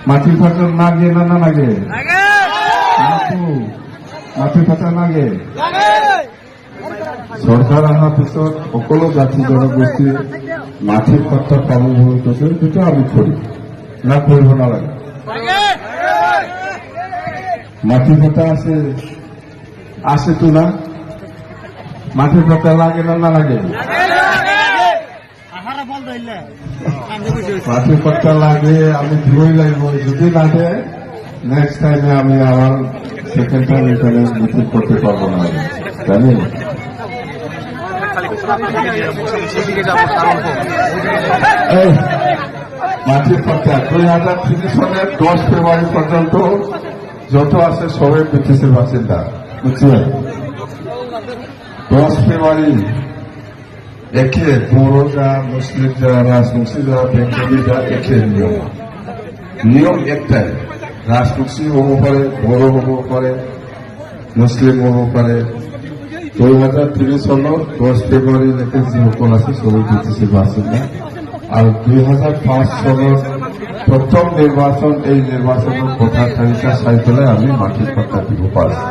মাটি ফাটা লাগে না লাগে মাটি ফাটা লাগে চৰকাৰ অহাৰ পিছত সকলো জাতি জনগোষ্ঠীয়ে মাটিৰ পাত্তা পাব বুলি কৈছে, সেইটো আমি কৰিম না কৰিব নালাগে। মাটি ফাটা আছেতো না, মাটি ফাটা লাগে না নালাগে? মাটি ফাটা লাগে, আমি দিবই লাগিব। যদি লাগে নেক্সট টাইমে আমি আবার সেকেন্ড টাইম এখানে মিটিং করতে পারবো না, জানি। মাটির পাত্তা 2030 সনের 10 ফেব্রুয়ারি পর্যন্ত যত আছে সবাই ব্রিটিশের বাসিন্দা, বুঝছেন? 10 ফেব্রুয়ারি একে বড়রা, মুসলিম যারা, রাজবংশী যারা, বেঙ্গলি যারা, একে নিয়ম একটাই। রাজবংশী হব পারে, বড় হব পারে, মুসলিম হব পারে। 2030 সনের 10 ফেব্রুয়ারি লেখে যিসকল আছে সবাই ব্রিটিশের বাসিন্দা। আর 2005 সনের প্রথম নির্বাচন, এই নির্বাচনের ভোটার তালিকা চাই পেলে আমি মাটির পাত্তা দিব পারছি।